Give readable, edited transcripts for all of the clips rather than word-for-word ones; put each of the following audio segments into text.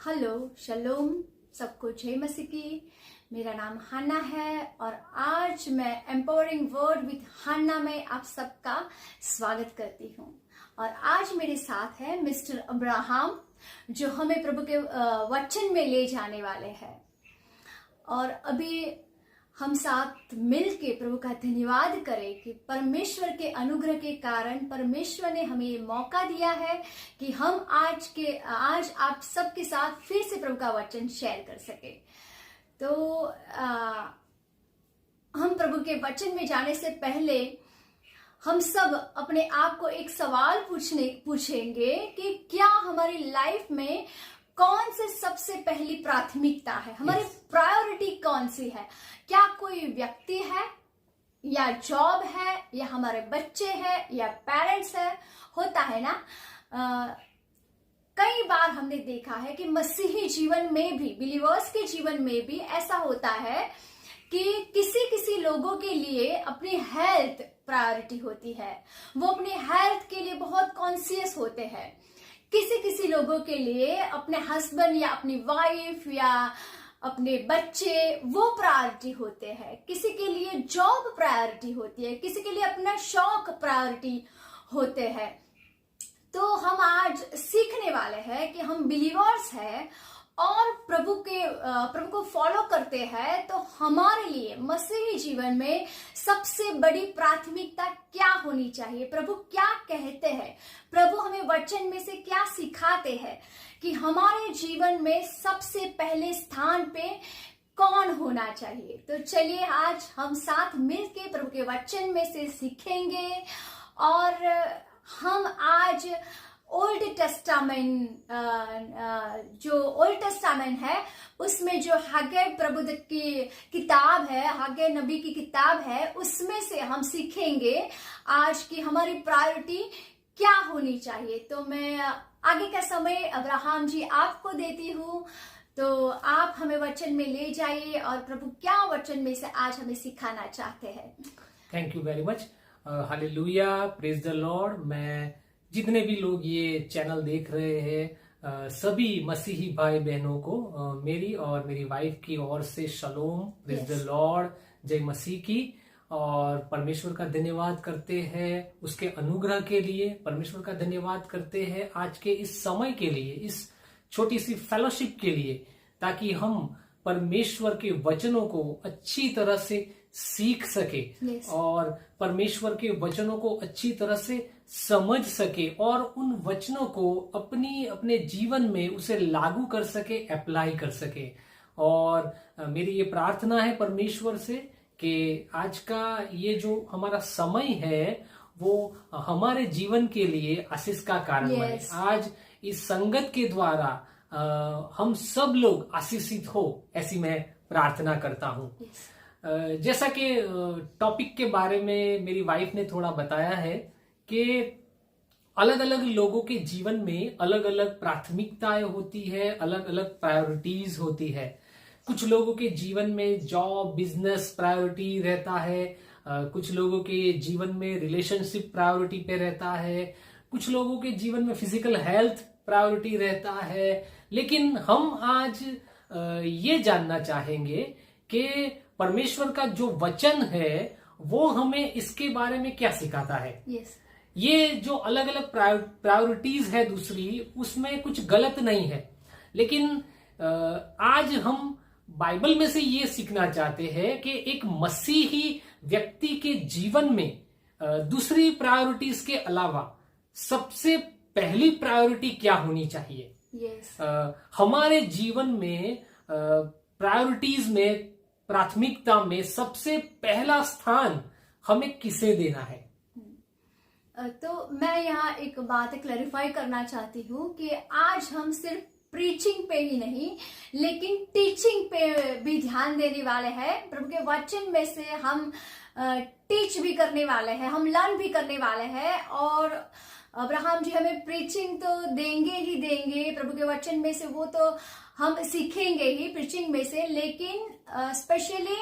Hello शलोम, सबको जय मसीह की। मेरा नाम हन्ना है और आज मैं एम्पावरिंग वर्ड विद हन्ना में आप सबका स्वागत करती हूँ। और आज मेरे साथ है मिस्टर अब्राहम, जो हमें प्रभु के वचन में ले जाने वाले हैं। और अभी हम साथ मिल के प्रभु का धन्यवाद करें कि परमेश्वर के अनुग्रह के कारण परमेश्वर ने हमें ये मौका दिया है कि हम आज आप सबके साथ फिर से प्रभु का वचन शेयर कर सके। तो हम प्रभु के वचन में जाने से पहले हम सब अपने आप को एक सवाल पूछेंगे कि क्या हमारी लाइफ में कौन से सबसे पहली प्राथमिकता है, हमारी प्रायोरिटी कौन सी है। क्या कोई व्यक्ति है या जॉब है या हमारे बच्चे हैं या पेरेंट्स है। होता है ना, कई बार हमने देखा है कि मसीही जीवन में भी, बिलीवर्स के जीवन में भी ऐसा होता है कि किसी लोगों के लिए अपनी हेल्थ प्रायोरिटी होती है। वो अपनी हेल्थ के लिए बहुत कॉन्शियस होते हैं। किसी लोगों के लिए अपने हस्बैंड या अपनी वाइफ या अपने बच्चे वो प्रायोरिटी होते हैं। किसी के लिए जॉब प्रायोरिटी होती है, किसी के लिए अपना शौक प्रायोरिटी होते हैं। तो हम आज सीखने वाले हैं कि हम बिलीवर्स हैं और प्रभु को फॉलो करते हैं, तो हमारे लिए मसीही जीवन में सबसे बड़ी प्राथमिकता क्या होनी चाहिए। प्रभु क्या कहते हैं, प्रभु हमें वचन में से क्या सिखाते हैं कि हमारे जीवन में सबसे पहले स्थान पे कौन होना चाहिए। तो चलिए आज हम साथ मिलके प्रभु के वचन में से सीखेंगे। और हम आज ओल्ड टेस्टामेंट जो ओल्ड टेस्टामेंट है उसमें जो हग्गै प्रभुदत्त की किताब है, हग्गै नबी की किताब है, उसमें से हम सीखेंगे आज की हमारी प्रायोरिटी क्या होनी चाहिए। तो मैं आगे का समय अब्राहम जी आपको देती हूँ, तो आप हमें वचन में ले जाइए और प्रभु क्या वचन में से आज हमें सिखाना चाहते हैं। Thank you very much. Hallelujah, praise the Lord. मैं जितने भी लोग ये चैनल देख रहे हैं, सभी मसीही भाई बहनों को मेरी और मेरी वाइफ की ओर से शलोम, प्रेज द लॉर्ड, जय मसीह की। और परमेश्वर का धन्यवाद करते हैं उसके अनुग्रह के लिए। परमेश्वर का धन्यवाद करते हैं आज के इस समय के लिए, इस छोटी सी फेलोशिप के लिए, ताकि हम परमेश्वर के वचनों को अच्छी तरह से सीख सके और परमेश्वर के वचनों को अच्छी तरह से समझ सके और उन वचनों को अपने जीवन में उसे लागू कर सके, अप्लाई कर सके। और मेरी ये प्रार्थना है परमेश्वर से कि आज का ये जो हमारा समय है वो हमारे जीवन के लिए आशीष का कारण बने। आज इस संगत के द्वारा हम सब लोग आशीषित हो, ऐसी मैं प्रार्थना करता हूँ। जैसा कि टॉपिक के बारे में मेरी वाइफ ने थोड़ा बताया है कि अलग अलग लोगों के जीवन में अलग अलग प्राथमिकताएं होती है, अलग अलग प्रायोरिटीज होती है। कुछ लोगों के जीवन में जॉब, बिजनेस प्रायोरिटी रहता है, कुछ लोगों के जीवन में रिलेशनशिप प्रायोरिटी पे रहता है, कुछ लोगों के जीवन में फिजिकल हेल्थ प्रायोरिटी रहता है। लेकिन हम आज ये जानना चाहेंगे कि परमेश्वर का जो वचन है वो हमें इसके बारे में क्या सिखाता है। ये जो अलग अलग प्रायोरिटीज है दूसरी, उसमें कुछ गलत नहीं है। लेकिन आज हम बाइबल में से ये सीखना चाहते हैं कि एक मसीही व्यक्ति के जीवन में दूसरी प्रायोरिटीज के अलावा सबसे पहली प्रायोरिटी क्या होनी चाहिए। हमारे जीवन में प्रायोरिटीज में, प्राथमिकता में सबसे पहला स्थान हमें किसे देना है। तो मैं यहाँ एक बात क्लैरिफाई करना चाहती हूँ कि आज हम सिर्फ प्रीचिंग पे ही नहीं लेकिन टीचिंग पे भी ध्यान देने वाले हैं। प्रभु के वचन में से हम टीच भी करने वाले हैं, हम लर्न भी करने वाले हैं। और अब्राहम जी हमें प्रीचिंग तो देंगे ही देंगे, प्रभु के वचन में से वो तो हम सीखेंगे ही प्रीचिंग में से। लेकिन स्पेशली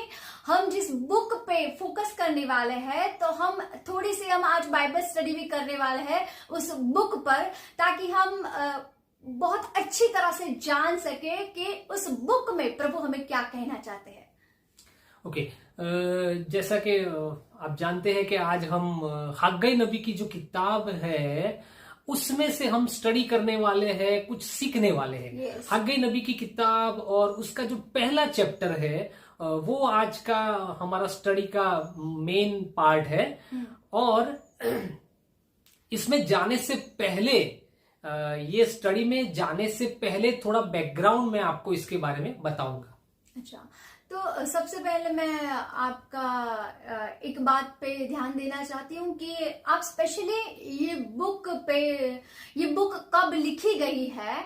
हम जिस बुक पे फोकस करने वाले हैं, तो हम थोड़ी सी हम आज बाइबल स्टडी भी करने वाले हैं उस बुक पर, ताकि हम बहुत अच्छी तरह से जान सके कि उस बुक में प्रभु हमें क्या कहना चाहते हैं। ओके, जैसा कि आप जानते हैं कि आज हम हग्गाई नबी की जो किताब है उसमें से हम स्टडी करने वाले हैं, कुछ सीखने वाले हैं। Yes. हग्गाई नबी की किताब और उसका जो पहला चैप्टर है वो आज का हमारा स्टडी का मेन पार्ट है। और इसमें जाने से पहले, ये स्टडी में जाने से पहले थोड़ा बैकग्राउंड मैं आपको इसके बारे में बताऊंगा। अच्छा, तो सबसे पहले मैं आपका एक बात पे ध्यान देना चाहती हूँ कि आप स्पेशली ये बुक कब लिखी गई है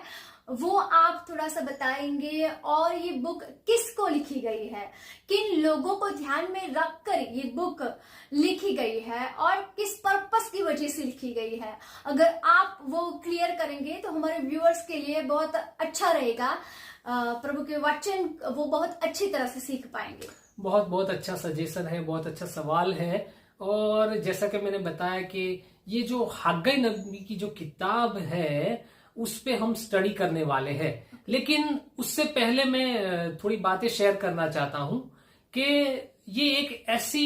वो आप थोड़ा सा बताएंगे, और ये बुक किसको लिखी गई है, किन लोगों को ध्यान में रखकर ये बुक लिखी गई है और किस पर्पस की वजह से लिखी गई है। अगर आप वो क्लियर करेंगे तो हमारे व्यूअर्स के लिए बहुत अच्छा रहेगा। प्रभु के वचन वो बहुत अच्छी तरह से सीख पाएंगे। बहुत बहुत अच्छा सजेशन है, बहुत अच्छा सवाल है। और जैसा कि मैंने बताया कि ये जो हग्गाई नबी की जो किताब है उस पे हम स्टडी करने वाले हैं, लेकिन उससे पहले मैं थोड़ी बातें शेयर करना चाहता हूं कि ये एक ऐसी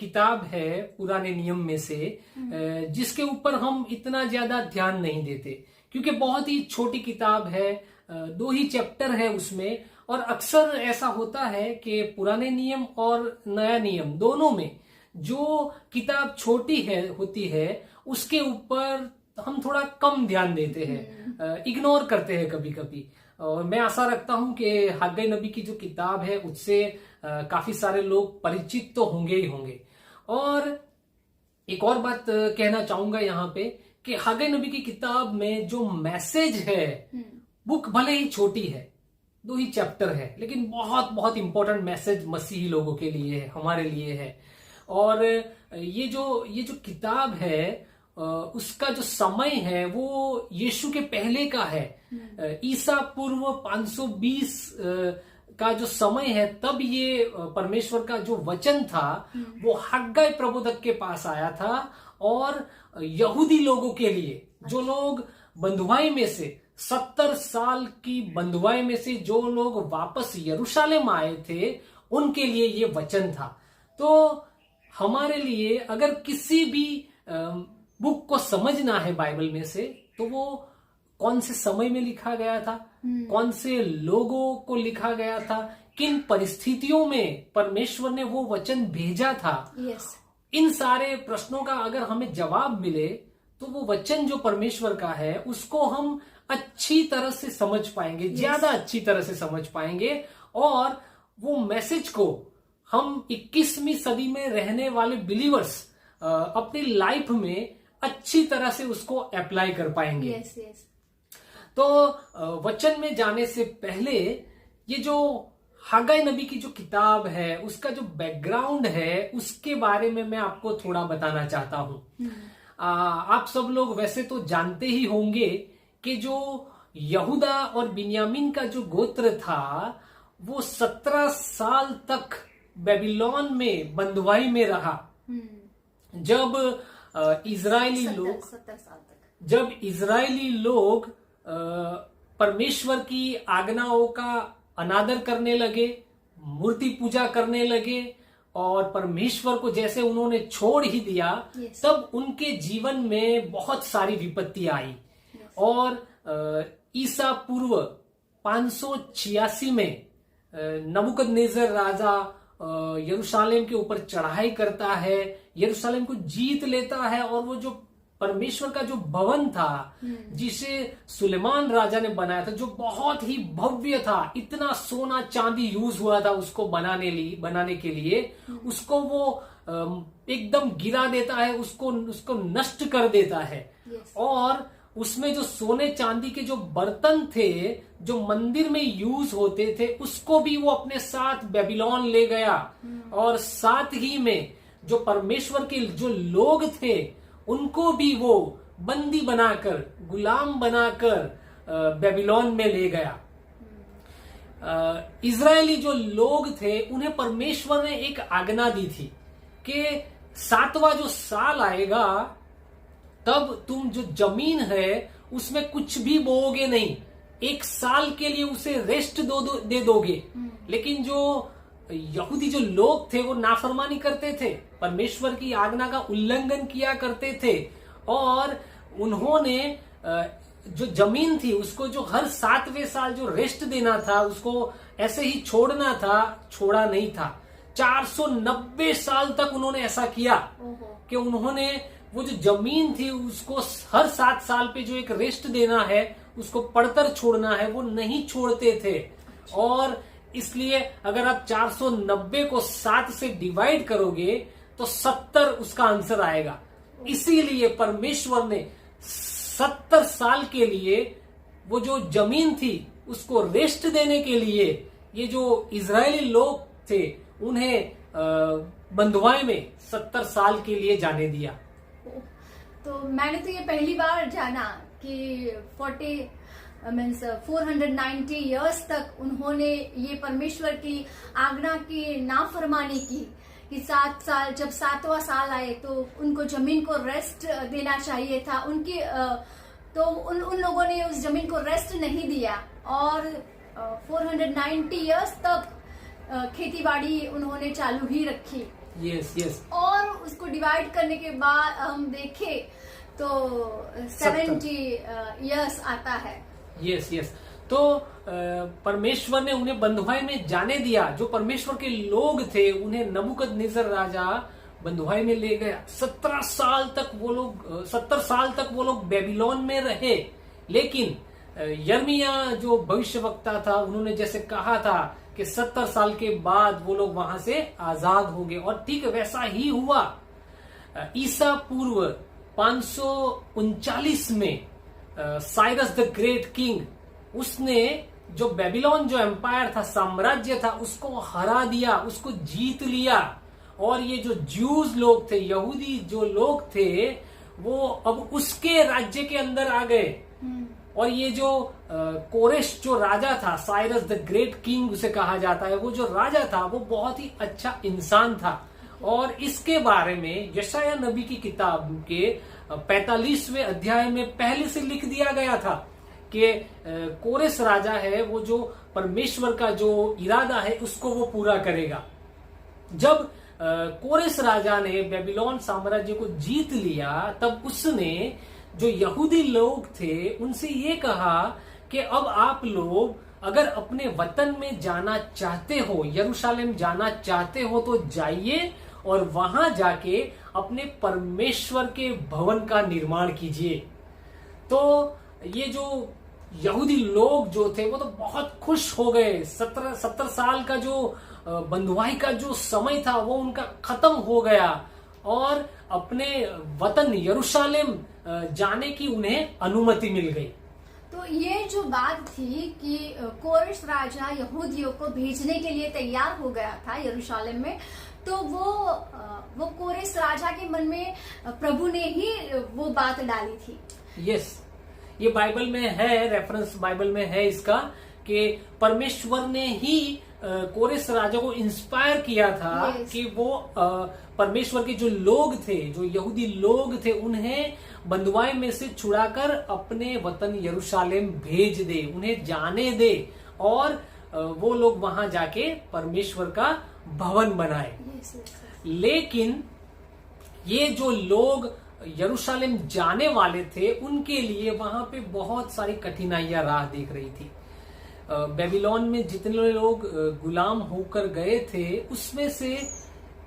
किताब है पुराने नियम में से जिसके ऊपर हम इतना ज्यादा ध्यान नहीं देते, क्योंकि बहुत ही छोटी किताब है, 2 ही चैप्टर है उसमें। और अक्सर ऐसा होता है कि पुराने नियम और नया नियम दोनों में जो किताब छोटी होती है उसके ऊपर हम थोड़ा कम ध्यान देते हैं, इग्नोर करते हैं कभी कभी। और मैं आशा रखता हूं कि हग्गाई नबी की जो किताब है उससे काफी सारे लोग परिचित तो होंगे ही होंगे। और एक और बात कहना चाहूंगा यहाँ पे कि हग्गाई नबी की किताब में जो मैसेज है, बुक भले ही छोटी है, 2 ही चैप्टर है, लेकिन बहुत बहुत इंपॉर्टेंट मैसेज मसीही लोगों के लिए है, हमारे लिए है। और ये जो किताब है उसका जो समय है वो यीशु के पहले का है। ईसा पूर्व 520 का जो समय है, तब ये परमेश्वर का जो वचन था वो हग्गाई प्रबोधक के पास आया था। और यहूदी लोगों के लिए, जो लोग बंधुआई में से 70 साल की बंधुआई में से जो लोग वापस यरूशलेम आए थे, उनके लिए ये वचन था। तो हमारे लिए अगर किसी भी बुक को समझना है बाइबल में से, तो वो कौन से समय में लिखा गया था, कौन से लोगों को लिखा गया था, किन परिस्थितियों में परमेश्वर ने वो वचन भेजा था, इन सारे प्रश्नों का अगर हमें जवाब मिले तो वो वचन जो परमेश्वर का है उसको हम अच्छी तरह से समझ पाएंगे, ज्यादा अच्छी तरह से समझ पाएंगे। और वो मैसेज को हम 21वीं सदी में रहने वाले बिलीवर्स अपनी लाइफ में अच्छी तरह से उसको अप्लाई कर पाएंगे। yes. तो वचन में जाने से पहले ये जो हग्गाई नबी की जो किताब है उसका जो बैकग्राउंड है उसके बारे में मैं आपको थोड़ा बताना चाहता हूं। आप सब लोग वैसे तो जानते ही होंगे कि जो यहूदा और बिन्यामीन का जो गोत्र था वो 17 साल तक बेबीलोन में बंधुआई में रहा। जब इजरायली लोग परमेश्वर की आज्ञाओं का अनादर करने लगे, मूर्ति पूजा करने लगे और परमेश्वर को जैसे उन्होंने छोड़ ही दिया, तब उनके जीवन में बहुत सारी विपत्ति आई। और ईसा पूर्व 586 में नबूकदनेस्सर राजा यरूशलेम के ऊपर चढ़ाई करता है, यरूशलेम को जीत लेता है। और वो जो परमेश्वर का जो भवन था जिसे सुलेमान राजा ने बनाया था, जो बहुत ही भव्य था, इतना सोना चांदी यूज हुआ था उसको बनाने के लिए, उसको वो एकदम गिरा देता है, उसको नष्ट कर देता है। और उसमें जो सोने चांदी के जो बर्तन थे जो मंदिर में यूज होते थे उसको भी वो अपने साथ बेबीलोन ले गया। और साथ ही में जो परमेश्वर के जो लोग थे उनको भी वो बंदी बनाकर, गुलाम बनाकर बेबीलोन में ले गया। इजरायली जो लोग थे उन्हें परमेश्वर ने एक आज्ञा दी थी कि 7वां जो साल आएगा तब तुम जो जमीन है उसमें कुछ भी बोओगे नहीं, 1 साल के लिए उसे रेस्ट दे दोगे। लेकिन जो यहूदी जो लोग थे वो नाफरमानी करते थे, परमेश्वर की आज्ञा का उल्लंघन किया करते थे, और उन्होंने जो जमीन थी उसको जो हर 7वें साल जो रेस्ट देना था उसको ऐसे ही छोड़ना था, छोड़ा नहीं था। 490 साल तक उन्होंने ऐसा किया कि उन्होंने वो जो जमीन थी उसको हर 7 साल पे जो एक रेस्ट देना है उसको पड़तर छोड़ना है, वो नहीं छोड़ते थे। और इसलिए अगर आप 490 को 7 से डिवाइड करोगे तो 70 उसका आंसर आएगा। इसीलिए परमेश्वर ने 70 साल के लिए वो जो जमीन थी उसको रेस्ट देने के लिए ये जो इजरायली लोग थे उन्हें बंधुआई में 70 साल के लिए जाने दिया। तो मैंने तो ये पहली बार जाना कि 490 इयर्स तक उन्होंने ये परमेश्वर की आज्ञा की नाफरमानी की कि 7 साल, जब 7वां साल आए तो उनको जमीन को रेस्ट देना चाहिए था। उनकी तो उन लोगों ने उस जमीन को रेस्ट नहीं दिया और 490 इयर्स तक खेती बाड़ी उन्होंने चालू ही रखी। यस। और उसको डिवाइड करने के बाद हम देखें तो 70 इयर्स आता है। यस। तो परमेश्वर ने उन्हें बंधुआई में जाने दिया। जो परमेश्वर के लोग थे उन्हें नबूकदनेस्सर राजा बंधुआई में ले गया। 70 साल तक वो लोग बेबीलोन में रहे। लेकिन यर्मिया जो भविष्यवक्ता था उन्होंने जैसे कहा था कि 70 साल के बाद वो लोग वहां से आजाद होंगे, और ठीक वैसा ही हुआ। ईसा पूर्व 539 में साइरस द ग्रेट किंग, उसने जो बेबीलोन जो एम्पायर था, साम्राज्य था, उसको हरा दिया, उसको जीत लिया। और ये जो ज्यूज लोग थे, यहूदी जो लोग थे, वो अब उसके राज्य के अंदर आ गए। और ये जो कोरेश जो राजा था, साइरस द ग्रेट किंग उसे कहा जाता है, वो जो राजा था वो बहुत ही अच्छा इंसान था। और इसके बारे में यशाया नबी की किताब के 45वें अध्याय में पहले से लिख दिया गया था कि कोरेश राजा है वो जो परमेश्वर का जो इरादा है उसको वो पूरा करेगा। जब कोरेश राजा ने बेबीलोन साम्राज्य को जीत लिया तब उसने जो यहूदी लोग थे उनसे ये कहा कि अब आप लोग अगर अपने वतन में जाना चाहते हो, यरूशलेम जाना चाहते हो, तो जाइए और वहां जाके अपने परमेश्वर के भवन का निर्माण कीजिए। तो ये जो यहूदी लोग जो थे वो तो बहुत खुश हो गए। 70 साल का जो बंधुआई का जो समय था वो उनका खत्म हो गया और अपने वतन यरूशलेम जाने की उन्हें अनुमति मिल गई। तो ये जो बात थी कि कोरेश राजा यहूदियों को भेजने के लिए तैयार हो गया था यरूशलेम में, तो वो कोरेश राजा के मन में प्रभु ने ही वो बात डाली थी। यस, ये बाइबल में है, रेफरेंस बाइबल में है इसका कि परमेश्वर ने ही कोरेश राजा को इंस्पायर किया था कि वो परमेश्वर के जो लोग थे, जो यहूदी लोग थे, उन्हें बंधुआई में से छुड़ाकर अपने वतन यरूशलेम भेज दे, उन्हें जाने दे और वो लोग वहां जाके परमेश्वर का भवन बनाए। लेकिन ये जो लोग यरूशलेम जाने वाले थे उनके लिए वहां पे बहुत सारी कठिनाइयां राह देख रही थी। बेबीलोन में जितने लोग गुलाम होकर गए थे उसमें से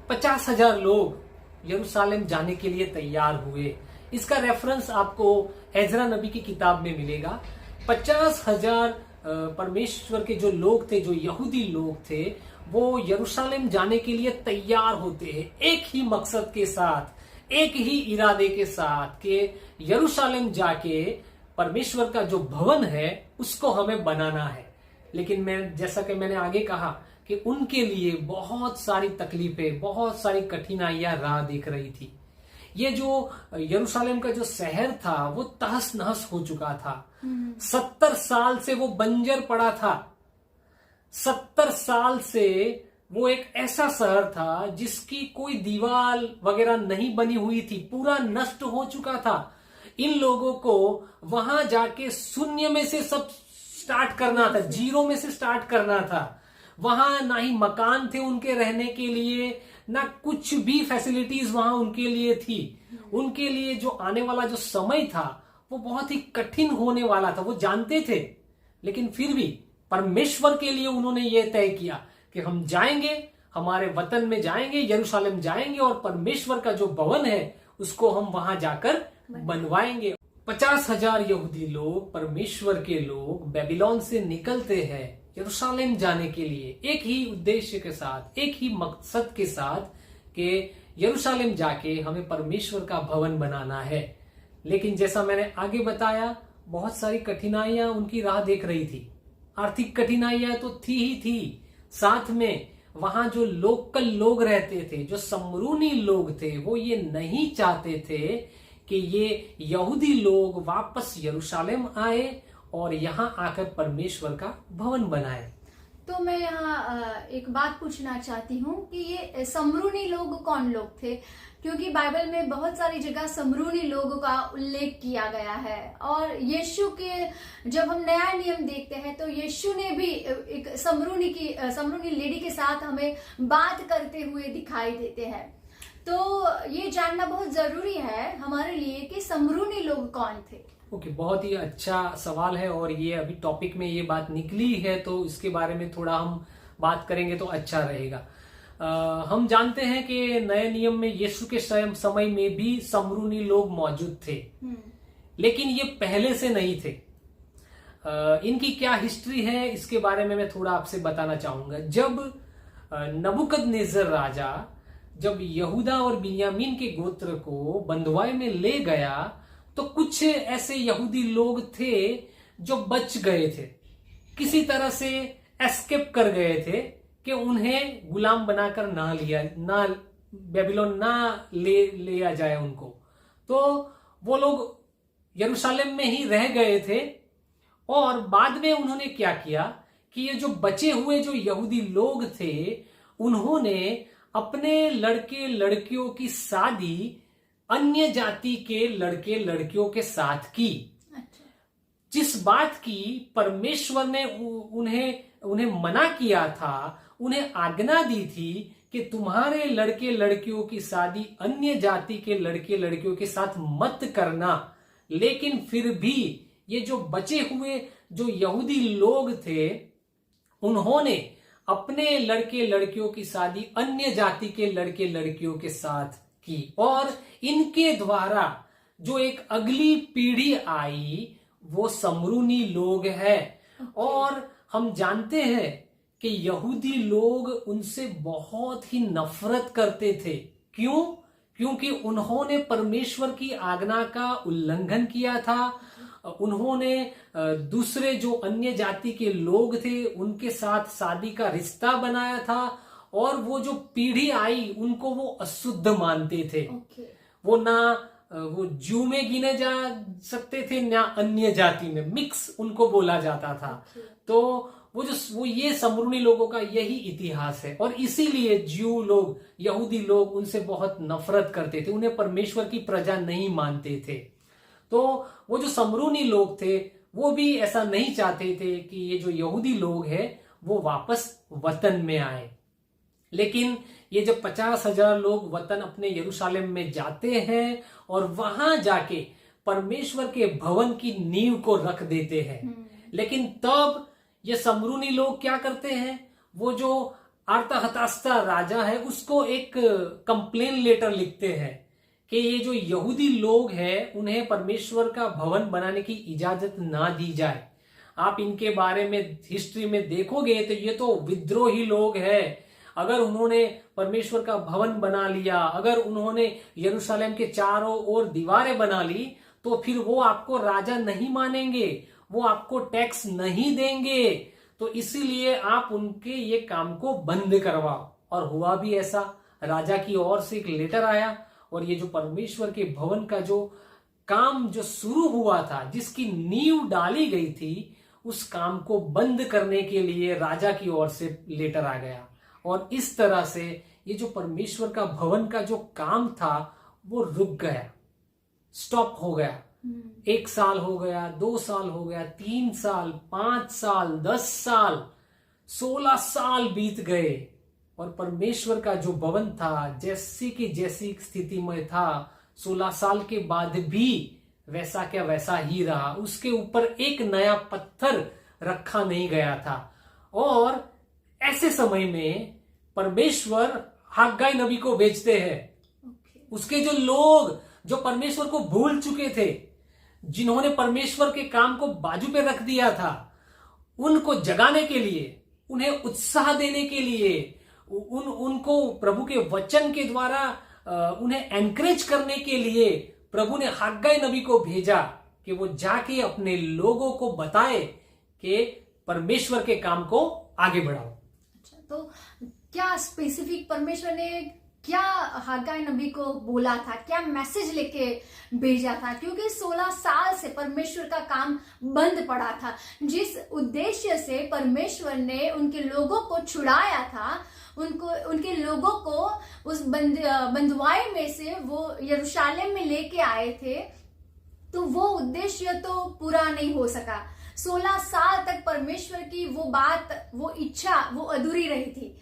50,000 लोग यरूशलेम जाने के लिए तैयार हुए। इसका रेफरेंस आपको एजरा नबी की किताब में मिलेगा। 50,000 परमेश्वर के जो लोग थे, जो यहूदी लोग थे, वो यरूशलेम जाने के लिए तैयार होते हैं एक ही मकसद के साथ, एक ही इरादे के साथ कि यरूशलेम जाके परमेश्वर का जो भवन है उसको हमें बनाना है। लेकिन जैसा कि मैंने आगे कहा कि उनके लिए बहुत सारी तकलीफें, बहुत सारी कठिनाइयां राह देख रही थी। ये जो यरूशलेम का जो शहर था वो तहस नहस हो चुका था। 70 साल से वो बंजर पड़ा था। 70 साल से वो एक ऐसा शहर था जिसकी कोई दीवार वगैरह नहीं बनी हुई थी, पूरा नष्ट हो चुका था। इन लोगों को वहां जाके शून्य में से सब स्टार्ट करना था, जीरो में से स्टार्ट करना था। वहां ना ही मकान थे उनके रहने के लिए, ना कुछ भी फैसिलिटीज वहां उनके लिए थी। उनके लिए जो आने वाला जो समय था वो बहुत ही कठिन होने वाला था, वो जानते थे। लेकिन फिर भी परमेश्वर के लिए उन्होंने ये तय किया कि हम जाएंगे, हमारे वतन में जाएंगे, यरूशलेम जाएंगे और परमेश्वर का जो भवन है उसको हम वहां जाकर बनवाएंगे। 50,000 यहूदी लोग, परमेश्वर के लोग बेबीलोन से निकलते हैं यरूशलेम जाने के लिए, एक ही उद्देश्य के साथ, एक ही मकसद के साथ कि यरूशलेम जाके हमें परमेश्वर का भवन बनाना है। लेकिन जैसा मैंने आगे बताया, बहुत सारी कठिनाइयां उनकी राह देख रही थी। आर्थिक कठिनाइयां तो थी ही थी, साथ में वहां जो लोकल लोग रहते थे, जो समरूनी लोग थे, वो ये नहीं चाहते थे कि ये यहूदी लोग वापस यरूशलेम आए और यहां आकर परमेश्वर का भवन बनाए। तो मैं यहाँ एक बात पूछना चाहती हूँ कि ये समरूनी लोग कौन लोग थे? क्योंकि बाइबल में बहुत सारी जगह समरूनी लोगों का उल्लेख किया गया है, और यीशु के जब हम नया नियम देखते हैं तो यीशु ने भी एक समरूनी लेडी के साथ हमें बात करते हुए दिखाई देते हैं। तो ये जानना बहुत जरूरी है हमारे लिए कि समरूनी लोग कौन थे। ओके, बहुत ही अच्छा सवाल है, और ये अभी टॉपिक में ये बात निकली है तो इसके बारे में थोड़ा हम बात करेंगे तो अच्छा रहेगा। हम जानते हैं कि नए नियम में यीशु के समय में भी समरूनी लोग मौजूद थे, लेकिन ये पहले से नहीं थे। इनकी क्या हिस्ट्री है इसके बारे में मैं थोड़ा आपसे बताना चाहूंगा। जब नबूकदनेस्सर राजा जब यहूदा और बिन्यामीन के गोत्र को बंधुआई में ले गया तो कुछ ऐसे यहूदी लोग थे जो बच गए थे, किसी तरह से एस्केप कर गए थे कि उन्हें गुलाम बनाकर ना बेबीलोन ना लिया जाए उनको। तो वो लोग यरूशलेम में ही रह गए थे, और बाद में उन्होंने क्या किया कि ये जो बचे हुए जो यहूदी लोग थे उन्होंने अपने लड़के लड़कियों की शादी अन्य जाति के लड़के लड़कियों के साथ की। जिस बात की परमेश्वर ने उन्हें मना किया था, उन्हें आज्ञा दी थी कि तुम्हारे लड़के लड़कियों की शादी अन्य जाति के लड़के लड़कियों के साथ मत करना। लेकिन फिर भी ये जो बचे हुए जो यहूदी लोग थे उन्होंने अपने लड़के लड़कियों की शादी अन्य जाति के लड़के लड़कियों के साथ की, और इनके द्वारा जो एक अगली पीढ़ी आई वो समरूनी लोग हैं। और हम जानते हैं कि यहूदी लोग उनसे बहुत ही नफरत करते थे। क्यों? क्योंकि उन्होंने परमेश्वर की आज्ञा का उल्लंघन किया था। उन्होंने दूसरे जो अन्य जाति के लोग थे उनके साथ शादी का रिश्ता बनाया था, और वो जो पीढ़ी आई उनको वो अशुद्ध मानते थे। वो ना वो जू में गिने जा सकते थे ना अन्य जाति में, मिक्स उनको बोला जाता था। तो वो ये समरूनी लोगों का यही इतिहास है, और इसीलिए ज्यू लोग, यहूदी लोग उनसे बहुत नफरत करते थे, उन्हें परमेश्वर की प्रजा नहीं मानते थे। तो वो जो समरूनी लोग थे वो भी ऐसा नहीं चाहते थे कि ये जो यहूदी लोग हैं वो वापस वतन में आए। लेकिन ये जब 50,000 लोग वतन अपने यरूशलेम में जाते हैं और वहां जाके परमेश्वर के भवन की नींव को रख देते हैं, लेकिन तब ये समरूनी लोग क्या करते हैं, वो जो आर्तहशस्ता राजा है उसको एक कंप्लेन लेटर लिखते हैं कि ये जो यहूदी लोग हैं उन्हें परमेश्वर का भवन बनाने की इजाजत ना दी जाए। आप इनके बारे में हिस्ट्री में देखोगे तो ये तो विद्रोही लोग हैं। अगर उन्होंने परमेश्वर का भवन बना लिया, अगर उन्होंने यरूशलेम के चारों ओर दीवारें बना ली, तो फिर वो आपको राजा नहीं मानेंगे, वो आपको टैक्स नहीं देंगे। तो इसीलिए आप उनके ये काम को बंद करवाओ। और हुआ भी ऐसा, राजा की ओर से एक लेटर आया, और ये जो परमेश्वर के भवन का जो काम जो शुरू हुआ था, जिसकी नींव डाली गई थी, उस काम को बंद करने के लिए राजा की ओर से लेटर आ गया। और इस तरह से ये जो परमेश्वर का भवन का जो काम था वो रुक गया, स्टॉप हो गया। 1 साल हो गया, 2 साल हो गया, 3 साल, 5 साल, 10 साल, 16 साल बीत गए और परमेश्वर का जो भवन था जैसी की जैसी स्थिति में था 16 साल के बाद भी वैसा क्या वैसा ही रहा। उसके ऊपर एक नया पत्थर रखा नहीं गया था। और ऐसे समय में परमेश्वर हग्गाई नबी को भेजते हैं। उसके जो लोग जो परमेश्वर को भूल चुके थे, जिन्होंने परमेश्वर के काम को बाजू पे रख दिया था, उनको जगाने के लिए, उन्हें उत्साह देने के लिए, उनको प्रभु के वचन के द्वारा उन्हें एनकरेज करने के लिए प्रभु ने हग्गाई नबी को भेजा कि वो जाके अपने लोगों को बताए कि परमेश्वर के काम को आगे बढ़ाओ। अच्छा, तो क्या स्पेसिफिक परमेश्वर ने क्या हग्गाई नबी को बोला था, क्या मैसेज लेके भेजा था? क्योंकि 16 साल से परमेश्वर का काम बंद पड़ा था। जिस उद्देश्य से परमेश्वर ने उनके लोगों को छुड़ाया था, उनके लोगों को उस बंधुआई में से वो यरूशलेम में लेके आए थे, तो वो उद्देश्य तो पूरा नहीं हो सका। 16 साल तक परमेश्वर की वो बात, वो इच्छा, वो अधूरी रही थी।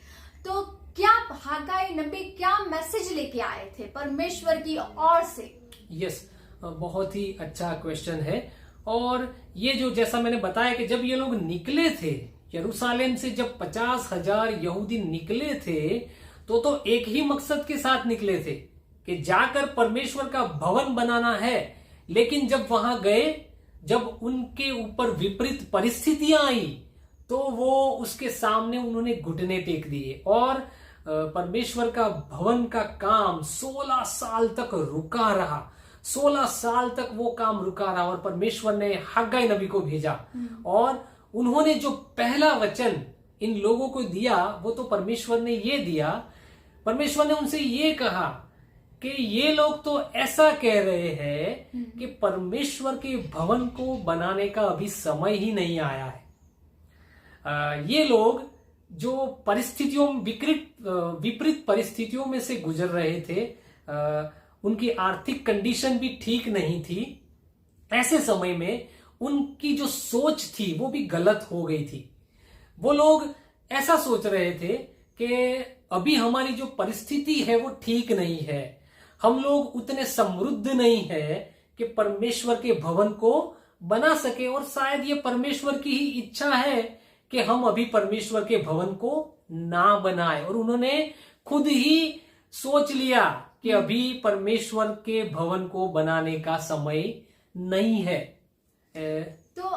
तो क्या हग्गाई नबी क्या मैसेज लेके आए थे परमेश्वर की ओर से? यस, बहुत ही अच्छा क्वेश्चन है। और ये जो जैसा मैंने बताया कि जब ये लोग निकले थे यरूशलेम से, जब 50,000 यहूदी निकले थे तो एक ही मकसद के साथ निकले थे कि जाकर परमेश्वर का भवन बनाना है। लेकिन जब वहां गए, जब उनके ऊपर विपरीत परिस्थितियां आई, तो वो उसके सामने उन्होंने घुटने टेक दिए और परमेश्वर का भवन का काम 16 साल तक रुका रहा। 16 साल तक वो काम रुका रहा और परमेश्वर ने हग्गाई नबी को भेजा और उन्होंने जो पहला वचन इन लोगों को दिया वो तो परमेश्वर ने ये दिया। परमेश्वर ने उनसे ये कहा कि ये लोग तो ऐसा कह रहे हैं कि परमेश्वर के भवन को बनाने का अभी समय ही नहीं आया है। ये लोग जो परिस्थितियों, विपरीत परिस्थितियों में से गुजर रहे थे, उनकी आर्थिक कंडीशन भी ठीक नहीं थी। ऐसे समय में उनकी जो सोच थी वो भी गलत हो गई थी। वो लोग ऐसा सोच रहे थे कि अभी हमारी जो परिस्थिति है वो ठीक नहीं है, हम लोग उतने समृद्ध नहीं है कि परमेश्वर के भवन को बना सके। और शायद ये परमेश्वर की ही इच्छा है कि हम अभी परमेश्वर के भवन को ना बनाए। और उन्होंने खुद ही सोच लिया कि अभी परमेश्वर के भवन को बनाने का समय नहीं है। तो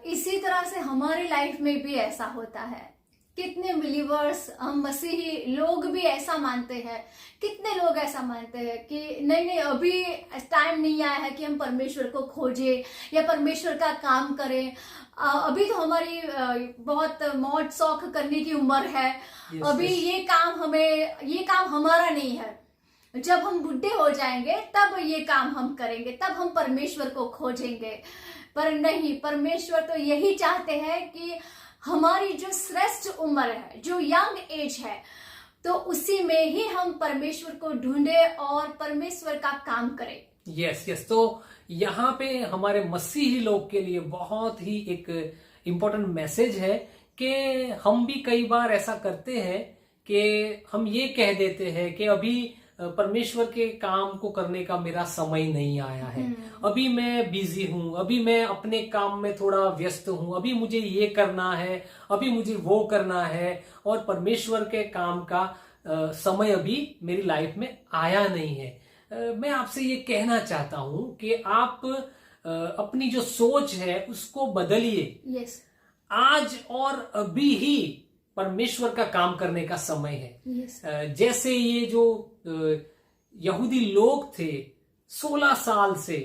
इसी तरह से हमारी लाइफ में भी ऐसा होता है। कितने बिलीवर्स, हम मसीही लोग भी ऐसा मानते हैं, कितने लोग ऐसा मानते हैं कि नहीं अभी टाइम नहीं आया है कि हम परमेश्वर को खोजें या परमेश्वर का काम करें। अभी तो हमारी बहुत मौज शौक करने की उम्र है। अभी ये काम हमारा नहीं है। जब हम बुढ़े हो जाएंगे तब ये काम हम करेंगे, तब हम परमेश्वर को खोजेंगे। पर नहीं, परमेश्वर तो यही चाहते हैं कि हमारी जो श्रेष्ठ उम्र है, जो यंग एज है, तो उसी में ही हम परमेश्वर को ढूंढे और परमेश्वर का काम करें। यस। तो यहाँ पे हमारे मसीही लोग के लिए बहुत ही एक इम्पोर्टेंट मैसेज है कि हम भी कई बार ऐसा करते हैं कि हम ये कह देते हैं कि अभी परमेश्वर के काम को करने का मेरा समय नहीं आया है, अभी मैं बिजी हूं, अभी मैं अपने काम में थोड़ा व्यस्त हूं, अभी मुझे ये करना है, अभी मुझे वो करना है, और परमेश्वर के काम का समय अभी मेरी लाइफ में आया नहीं है। मैं आपसे ये कहना चाहता हूं कि आप अपनी जो सोच है उसको बदलिए। आज और अभी ही परमेश्वर का काम करने का समय है। जैसे ये जो यहूदी लोग थे 16 साल से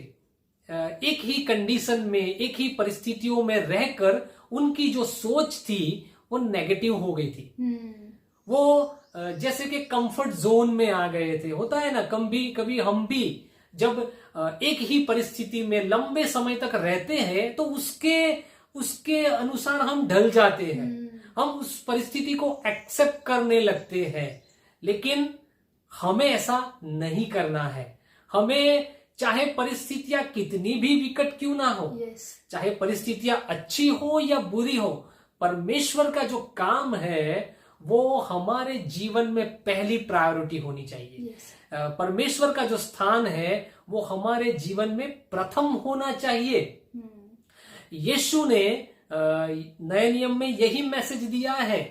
एक ही कंडीशन में, एक ही परिस्थितियों में रहकर उनकी जो सोच थी वो नेगेटिव हो गई थी। वो जैसे कि कंफर्ट जोन में आ गए थे। होता है ना, कभी हम भी जब एक ही परिस्थिति में लंबे समय तक रहते हैं तो उसके अनुसार हम ढल जाते हैं, हम उस परिस्थिति को एक्सेप्ट करने लगते हैं। लेकिन हमें ऐसा नहीं करना है। हमें चाहे परिस्थितियां कितनी भी विकट क्यों ना हो, यस, चाहे परिस्थितियां अच्छी हो या बुरी हो, परमेश्वर का जो काम है वो हमारे जीवन में पहली प्रायोरिटी होनी चाहिए। यस, परमेश्वर का जो स्थान है वो हमारे जीवन में प्रथम होना चाहिए। यीशु ने नए नियम में यही मैसेज दिया है,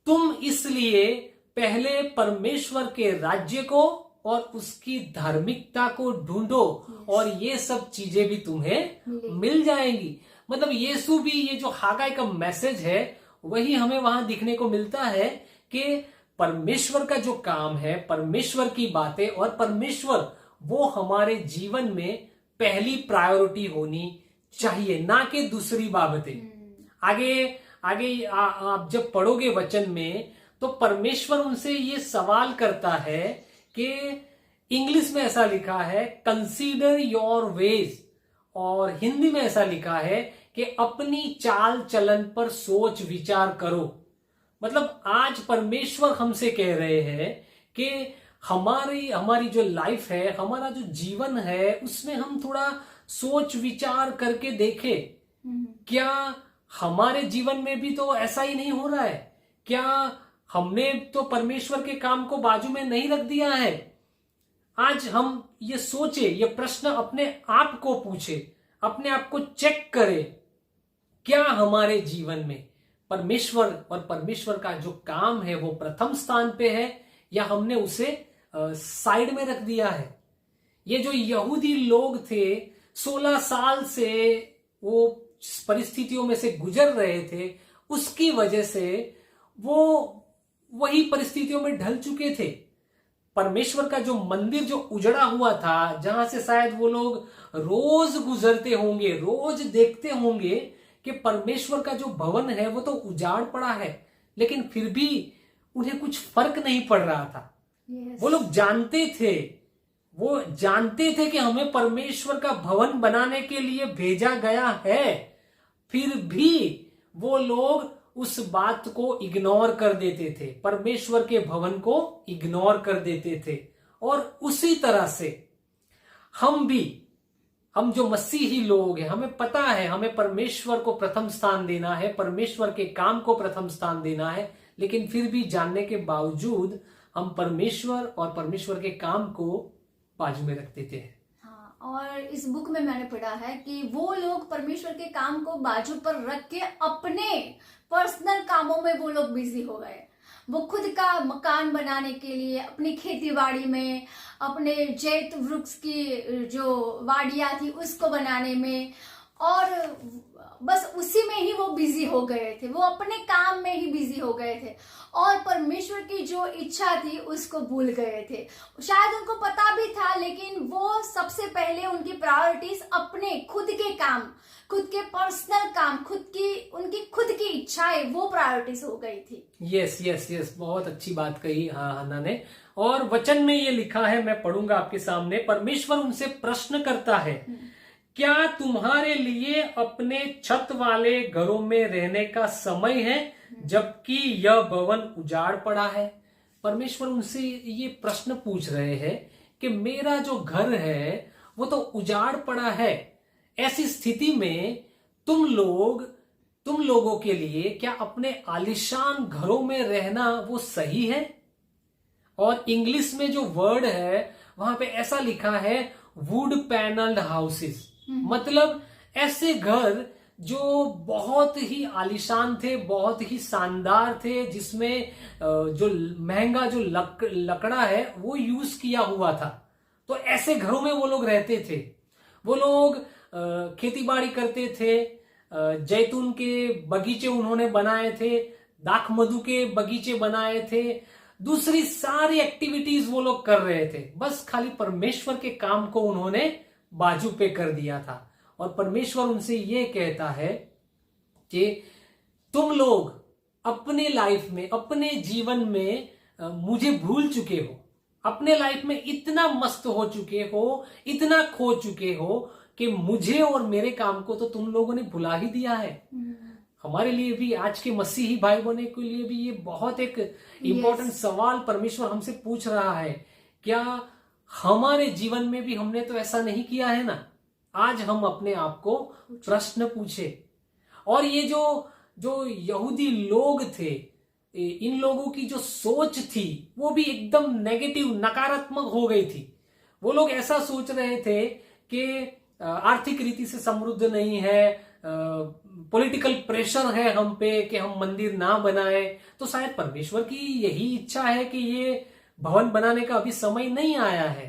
तुम इसलिए पहले परमेश्वर के राज्य को और उसकी धार्मिकता को ढूंढो और ये सब चीजें भी तुम्हें मिल जाएंगी। मतलब यीशु भी, ये जो हागाई का मैसेज है वही हमें वहां दिखने को मिलता है कि परमेश्वर का जो काम है, परमेश्वर की बातें और परमेश्वर वो हमारे जीवन में पहली प्रायोरिटी होनी चाहिए, ना कि दूसरी बाबतें। आगे आगे आप जब पढ़ोगे वचन में तो परमेश्वर उनसे ये सवाल करता है कि इंग्लिश में ऐसा लिखा है कंसीडर योर वेज, और हिंदी में ऐसा लिखा है कि अपनी चाल चलन पर सोच विचार करो। मतलब आज परमेश्वर हमसे कह रहे हैं कि हमारी जो लाइफ है, हमारा जो जीवन है, उसमें हम थोड़ा सोच विचार करके देखें, क्या हमारे जीवन में भी तो ऐसा ही नहीं हो रहा है? क्या हमने तो परमेश्वर के काम को बाजू में नहीं रख दिया है? आज हम ये सोचे, ये प्रश्न अपने आप को पूछे, अपने आप को चेक करें, क्या हमारे जीवन में परमेश्वर और परमेश्वर का जो काम है वो प्रथम स्थान पे है या हमने उसे साइड में रख दिया है? ये जो यहूदी लोग थे 16 साल से वो परिस्थितियों में से गुजर रहे थे, उसकी वजह से वो वही परिस्थितियों में ढल चुके थे। परमेश्वर का जो मंदिर जो उजड़ा हुआ था, जहां से शायद वो लोग रोज गुजरते होंगे, रोज देखते होंगे कि परमेश्वर का जो भवन है वो तो उजाड़ पड़ा है, लेकिन फिर भी उन्हें कुछ फर्क नहीं पड़ रहा था। yes. वो लोग जानते थे कि हमें परमेश्वर का भवन बनाने के लिए भेजा गया है, फिर भी वो लोग उस बात को इग्नोर कर देते थे, परमेश्वर के भवन को इग्नोर कर देते थे। और उसी तरह से हम जो मसीही लोग हैं, हमें पता है हमें परमेश्वर को प्रथम स्थान देना है, परमेश्वर के काम को प्रथम स्थान देना है, लेकिन फिर भी जानने के बावजूद हम परमेश्वर और परमेश्वर के काम को बाजू में रख देते हैं। हाँ, और इस बुक में मैंने पढ़ा है कि वो लोग परमेश्वर के काम को बाजू पर रख के अपने पर्सनल कामों में वो लोग बिजी हो गए। वो खुद का मकान बनाने के लिए, अपनी खेती बाड़ी में, अपने जैत वृक्ष की जो वाड़ियां थी उसको बनाने में, और बस उसी में ही वो बिजी हो गए थे, वो अपने काम में ही बिजी हो गए थे और परमेश्वर की जो इच्छा थी उसको भूल गए थे। शायद उनको पता भी था, लेकिन वो सबसे पहले उनकी प्रायोरिटीज अपने खुद के काम, खुद के पर्सनल काम, उनकी खुद की इच्छाएं, वो प्रायोरिटीज हो गई थी। यस, बहुत अच्छी बात कही हन्ना ने। और वचन में ये लिखा है, मैं पढ़ूंगा आपके सामने। परमेश्वर उनसे प्रश्न करता है, क्या तुम्हारे लिए अपने छत वाले घरों में रहने का समय है जबकि यह भवन उजाड़ पड़ा है? परमेश्वर उनसे ये प्रश्न पूछ रहे हैं कि मेरा जो घर है वो तो उजाड़ पड़ा है, ऐसी स्थिति में तुम लोगों के लिए क्या अपने आलीशान घरों में रहना वो सही है? और इंग्लिश में जो वर्ड है वहां पे ऐसा लिखा है वुड पैनल्ड हाउसेस, मतलब ऐसे घर जो बहुत ही आलीशान थे, बहुत ही शानदार थे, जिसमें जो महंगा जो लकड़ा है वो यूज किया हुआ था। तो ऐसे घरों में वो लोग रहते थे। वो लोग खेती बाड़ी करते थे, जैतून के बगीचे उन्होंने बनाए थे, दाख मधु के बगीचे बनाए थे, दूसरी सारी एक्टिविटीज वो लोग कर रहे थे। बस खाली परमेश्वर के काम को उन्होंने बाजू पे कर दिया था। और परमेश्वर उनसे ये कहता है कि तुम लोग अपने लाइफ में, अपने जीवन में मुझे भूल चुके हो, अपने लाइफ में इतना मस्त हो चुके हो, इतना खो चुके हो कि मुझे और मेरे काम को तो तुम लोगों ने भुला ही दिया है। हमारे लिए भी, आज के मसीही भाई बहनों के लिए भी ये बहुत एक इंपॉर्टेंट सवाल परमेश्वर हमसे पूछ रहा है, क्या हमारे जीवन में भी हमने तो ऐसा नहीं किया है ना? आज हम अपने आप को प्रश्न पूछे। और ये जो जो यहूदी लोग थे, इन लोगों की जो सोच थी वो भी एकदम नेगेटिव, नकारात्मक हो गई थी। वो लोग ऐसा सोच रहे थे कि आर्थिक रीति से समृद्ध नहीं है, पॉलिटिकल प्रेशर है हम पे कि हम मंदिर ना बनाए, तो शायद परमेश्वर की यही इच्छा है कि ये भवन बनाने का अभी समय नहीं आया है।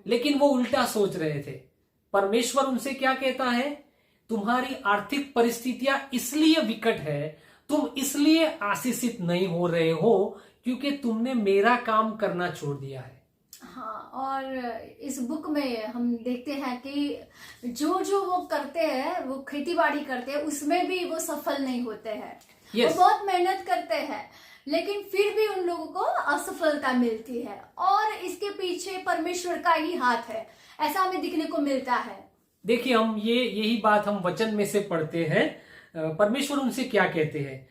लेकिन वो उल्टा सोच रहे थे। परमेश्वर उनसे क्या कहता है? तुम्हारी आर्थिक परिस्थितियां इसलिए विकट है, तुम इसलिए आशीषित नहीं हो रहे हो क्योंकि तुमने मेरा काम करना छोड़ दिया है। हाँ, और इस बुक में हम देखते हैं कि जो जो वो करते हैं, वो खेती बाड़ी करते हैं, उसमें भी वो सफल नहीं होते हैं। Yes. वो बहुत मेहनत करते हैं लेकिन फिर भी उन लोगों को असफलता मिलती है, और इसके पीछे परमेश्वर का ही हाथ है, ऐसा हमें दिखने को मिलता है। देखिए, हम यही बात हम वचन में से पढ़ते हैं। परमेश्वर उनसे क्या कहते हैं?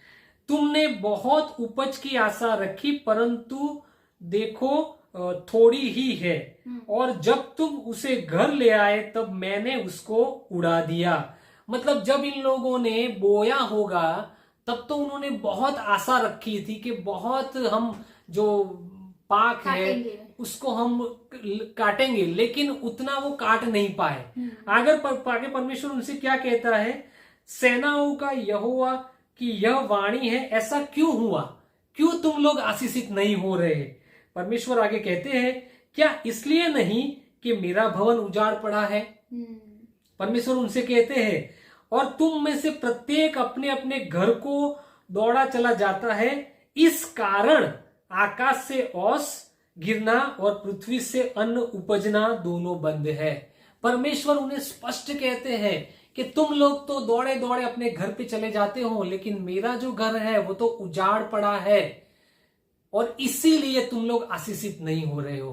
तुमने बहुत उपज की आशा रखी परंतु देखो थोड़ी ही है, और जब तुम उसे घर ले आए तब मैंने उसको उड़ा दिया। मतलब जब इन लोगों ने बोया होगा तब तो उन्होंने बहुत आशा रखी थी कि बहुत हम जो पाक है उसको हम काटेंगे, लेकिन उतना वो काट नहीं पाए। आगे परमेश्वर उनसे क्या कहता है? सेनाओं का यहोवा की यह वाणी है, ऐसा क्यों हुआ? क्यों तुम लोग आशीषित नहीं हो रहे? परमेश्वर आगे कहते हैं, क्या इसलिए नहीं कि मेरा भवन उजाड़ पड़ा है? परमेश्वर उनसे कहते हैं, और तुम में से प्रत्येक अपने अपने घर को दौड़ा चला जाता है, इस कारण आकाश से ओस गिरना और पृथ्वी से अन्न उपजना दोनों बंद है। परमेश्वर उन्हें स्पष्ट कहते हैं कि तुम लोग तो दौड़े दौड़े अपने घर पे चले जाते हो, लेकिन मेरा जो घर है वो तो उजाड़ पड़ा है, और इसीलिए तुम लोग आशीषित नहीं हो रहे हो।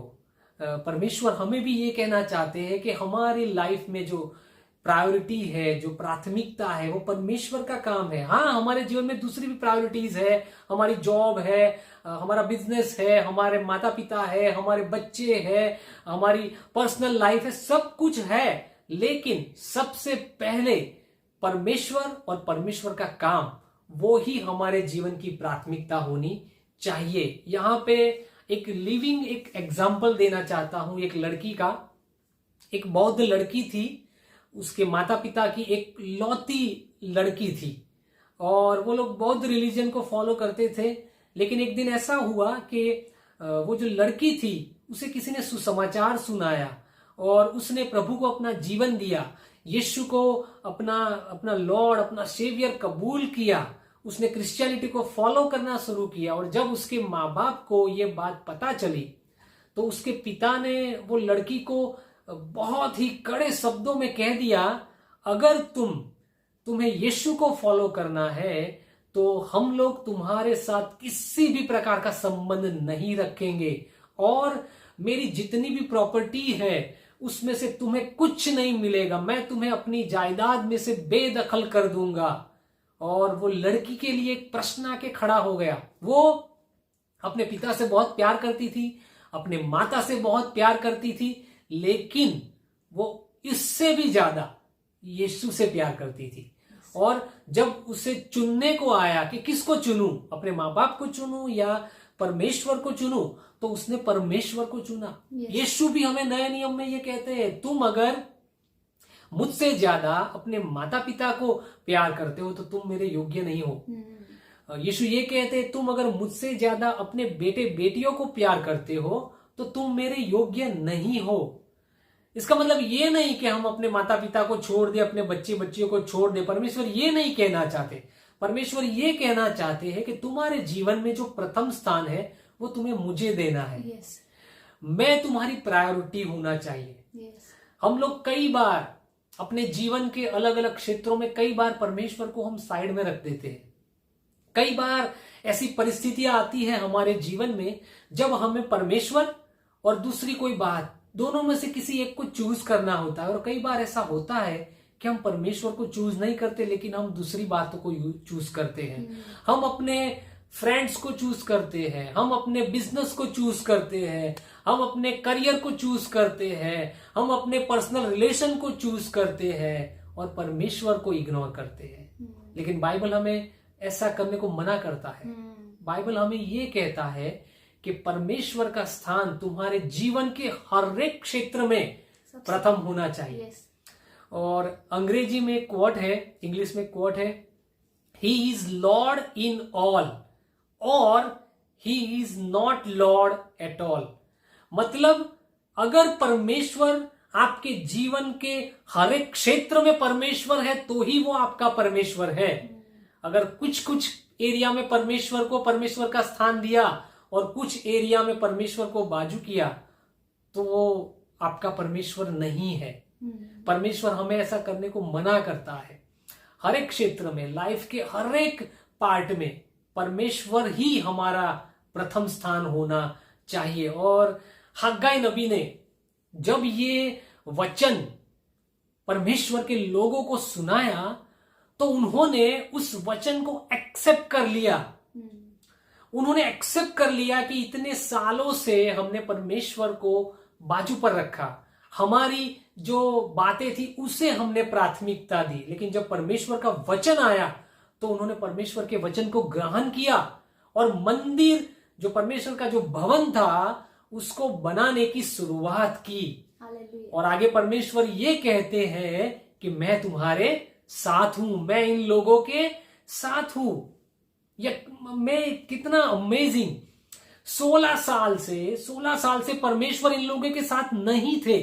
परमेश्वर हमें भी ये कहना चाहते हैं कि हमारी लाइफ में जो प्रायोरिटी है, जो प्राथमिकता है, वो परमेश्वर का काम है। हाँ, हमारे जीवन में दूसरी भी प्रायोरिटीज है, हमारी जॉब है, हमारा बिजनेस है, हमारे माता पिता है, हमारे बच्चे हैं, हमारी पर्सनल लाइफ है, सब कुछ है, लेकिन सबसे पहले परमेश्वर और परमेश्वर का काम, वो ही हमारे जीवन की प्राथमिकता होनी चाहिए। यहाँ पे एक लिविंग एक एग्जाम्पल देना चाहता हूं एक लड़की का। एक बौद्ध लड़की थी, उसके माता पिता की एक लौती लड़की थी, और वो लोग बौद्ध रिलीजन को फॉलो करते थे। लेकिन एक दिन ऐसा हुआ कि वो जो लड़की थी उसे किसी ने सुसमाचार सुनाया, और उसने प्रभु को अपना जीवन दिया, यीशु को अपना लॉर्ड, अपना सेवियर कबूल किया, उसने क्रिश्चियनिटी को फॉलो करना शुरू किया। और जब उसके माँ बाप को ये बात पता चली तो उसके पिता ने वो लड़की को बहुत ही कड़े शब्दों में कह दिया, अगर तुम्हें यीशु को फॉलो करना है तो हम लोग तुम्हारे साथ किसी भी प्रकार का संबंध नहीं रखेंगे, और मेरी जितनी भी प्रॉपर्टी है उसमें से तुम्हें कुछ नहीं मिलेगा, मैं तुम्हें अपनी जायदाद में से बेदखल कर दूंगा। और वो लड़की के लिए एक प्रश्न आके खड़ा हो गया। वो अपने पिता से बहुत प्यार करती थी, अपने माता से बहुत प्यार करती थी, लेकिन वो इससे भी ज्यादा यीशु से प्यार करती थी। और जब उसे चुनने को आया कि किसको चुनूं, अपने माँ बाप को चुनूं या परमेश्वर को चुनूं, तो उसने परमेश्वर को चुना। यीशु भी हमें नए नियम में ये कहते हैं, तुम अगर मुझसे ज्यादा अपने माता पिता को प्यार करते हो तो तुम मेरे योग्य नहीं हो। यीशु ये कहते हैं, तुम अगर मुझसे ज्यादा अपने बेटे बेटियों को प्यार करते हो तो तुम मेरे योग्य नहीं हो। इसका मतलब ये नहीं कि हम अपने माता पिता को छोड़ दे, अपने बच्चे बच्चियों को छोड़ दे। परमेश्वर ये नहीं कहना चाहते। परमेश्वर ये कहना चाहते हैं कि तुम्हारे जीवन में जो प्रथम स्थान है वो तुम्हें मुझे देना है। मैं तुम्हारी प्रायोरिटी होना चाहिए। हम लोग कई बार अपने जीवन के अलग अलग क्षेत्रों में कई बार परमेश्वर को हम साइड में रख देते हैं। कई बार ऐसी परिस्थितियां आती है हमारे जीवन में जब हमें परमेश्वर और दूसरी कोई बात, दोनों में से किसी एक को चूज करना होता है। और कई बार ऐसा होता है कि हम परमेश्वर को चूज नहीं करते, लेकिन हम दूसरी बातों को चूज करते हैं। हम अपने फ्रेंड्स को चूज करते हैं, हम अपने बिजनेस को चूज करते हैं, हम अपने करियर को चूज करते हैं, हम अपने पर्सनल रिलेशन को चूज करते हैं और परमेश्वर को इग्नोर करते हैं। लेकिन बाइबल हमें ऐसा करने को मना करता है। बाइबल हमें ये कहता है कि परमेश्वर का स्थान तुम्हारे जीवन के हर एक क्षेत्र में प्रथम होना चाहिए। और अंग्रेजी में एक कोट है, इंग्लिश में कोट है, he is Lord in all और he is not Lord at all. मतलब अगर परमेश्वर आपके जीवन के हर एक क्षेत्र में परमेश्वर है तो ही वो आपका परमेश्वर है। अगर कुछ कुछ एरिया में परमेश्वर का स्थान दिया और कुछ एरिया में परमेश्वर को बाजू किया तो वो आपका परमेश्वर नहीं है। परमेश्वर हमें ऐसा करने को मना करता है। हर एक क्षेत्र में, लाइफ के हर एक पार्ट में परमेश्वर ही हमारा प्रथम स्थान होना चाहिए। और हग्गाई नबी ने जब ये वचन परमेश्वर के लोगों को सुनाया तो उन्होंने उस वचन को एक्सेप्ट कर लिया। उन्होंने एक्सेप्ट कर लिया कि इतने सालों से हमने परमेश्वर को बाजू पर रखा, हमारी जो बातें थी उसे हमने प्राथमिकता दी, लेकिन जब परमेश्वर का वचन आया तो उन्होंने परमेश्वर के वचन को ग्रहण किया और मंदिर, जो परमेश्वर का जो भवन था, उसको बनाने की शुरुआत की। और आगे परमेश्वर ये कहते हैं कि मैं तुम्हारे साथ हूं, मैं इन लोगों के साथ हूं। मैं कितना अमेजिंग। 16 साल से परमेश्वर इन लोगों के साथ नहीं थे।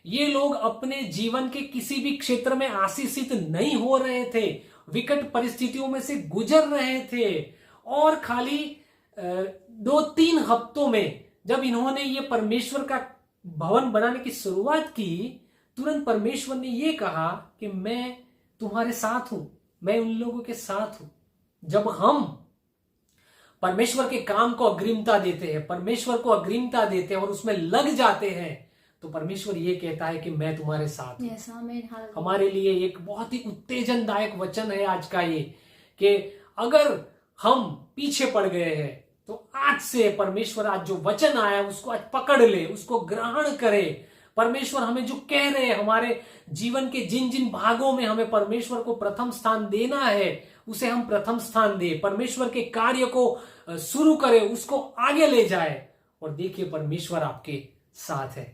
ये लोग अपने जीवन के किसी भी क्षेत्र में आशीषित नहीं हो रहे थे, विकट परिस्थितियों में से गुजर रहे थे। और खाली 2-3 हफ्तों में जब इन्होंने ये परमेश्वर का भवन बनाने की शुरुआत की, तुरंत परमेश्वर ने ये कहा कि मैं तुम्हारे साथ हूं, मैं उन लोगों के साथ हूं। जब हम परमेश्वर के काम को अग्रिमता देते हैं, परमेश्वर को अग्रिमता देते हैं और उसमें लग जाते हैं, तो परमेश्वर ये कहता है कि मैं तुम्हारे साथ हूं। हमारे लिए एक बहुत ही उत्तेजनदायक वचन है आज का ये, कि अगर हम पीछे पड़ गए हैं तो आज से परमेश्वर आज जो वचन आया उसको आज पकड़ ले, उसको ग्रहण करे। परमेश्वर हमें जो कह रहे हैं, हमारे जीवन के जिन जिन भागों में हमें परमेश्वर को प्रथम स्थान देना है उसे हम प्रथम स्थान दे, परमेश्वर के कार्य को शुरू करे, उसको आगे ले जाए और देखिए परमेश्वर आपके साथ है।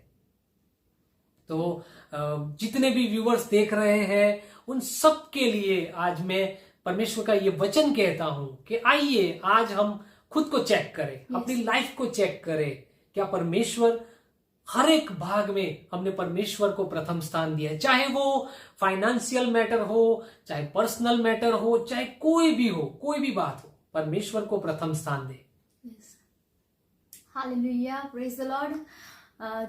तो जितने भी व्यूअर्स देख रहे हैं उन सब के लिए आज मैं परमेश्वर का ये वचन कहता हूं कि आइए आज हम खुद को चेक करें, अपनी लाइफ को चेक करें। क्या परमेश्वर हर एक भाग में हमने परमेश्वर को प्रथम स्थान दिया है, चाहे वो फाइनेंशियल मैटर हो, चाहे पर्सनल मैटर हो, चाहे कोई भी बात हो, परमेश्वर को प्रथम स्थान दे। Hallelujah, praise the Lord.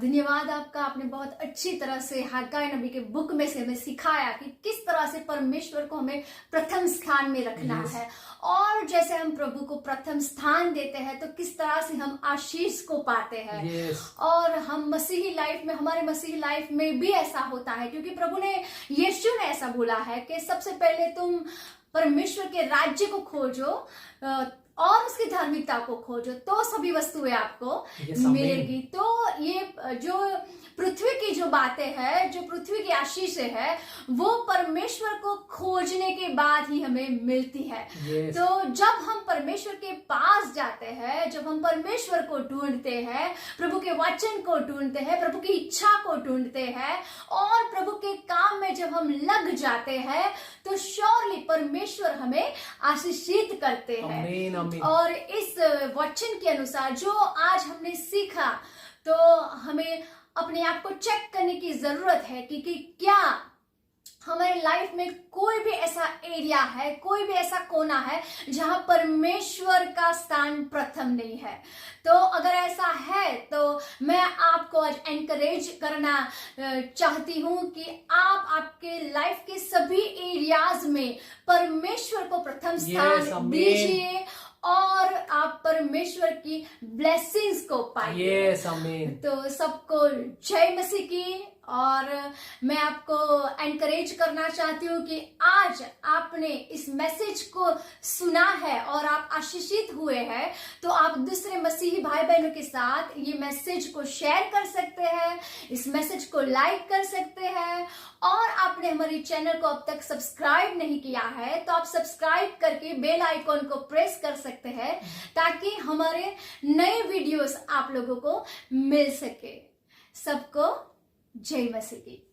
धन्यवाद आपका। आपने बहुत अच्छी तरह से हग्गाई नबी के बुक में से हमें सिखाया कि किस तरह से परमेश्वर को हमें प्रथम स्थान में रखना है, और जैसे हम प्रभु को प्रथम स्थान देते हैं तो किस तरह से हम आशीष को पाते हैं। और हम मसीही लाइफ में, हमारे मसीही लाइफ में भी ऐसा होता है, क्योंकि प्रभु ने, यीशु ने ऐसा बोला है कि सबसे पहले तुम परमेश्वर के राज्य को खोजो और उसकी धार्मिकता को खोजो तो सभी वस्तुएं आपको मिलेगी। तो ये जो पृथ्वी की जो बातें हैं, जो पृथ्वी की आशीषें है, वो परमेश्वर को खोजने के बाद ही हमें मिलती है। तो जब हम परमेश्वर के पास जाते हैं, जब हम परमेश्वर को ढूंढते हैं, प्रभु के वचन को ढूंढते हैं, प्रभु की इच्छा को ढूंढते हैं और प्रभु के काम में जब हम लग जाते हैं तो श्योरली परमेश्वर हमें आशीषित करते हैं। और इस वचन के अनुसार जो आज हमने सीखा, तो हमें अपने आप को चेक करने की जरूरत है कि क्या हमारे लाइफ में कोई भी ऐसा एरिया है, कोई भी ऐसा कोना है जहां परमेश्वर का स्थान प्रथम नहीं है। तो अगर ऐसा है तो मैं आपको आज एनकरेज करना चाहती हूं कि आप आपके लाइफ के सभी एरियाज में परमेश्वर को प्रथम स्थान दीजिए और आप परमेश्वर की ब्लेसिंग्स को पाइए। आमीन। तो सबको जय मसीह की और मैं आपको एनकरेज करना चाहती हूँ कि आज आपने इस मैसेज को सुना है और आप आशीषित हुए हैं, तो आप दूसरे मसीही भाई बहनों के साथ ये मैसेज को शेयर कर सकते हैं, इस मैसेज को लाइक कर सकते हैं। और आपने हमारे चैनल को अब तक सब्सक्राइब नहीं किया है तो आप सब्सक्राइब करके बेल आइकॉन को प्रेस कर सकते हैं, ताकि हमारे नए वीडियोस आप लोगों को मिल सके। सबको जय मसीह की।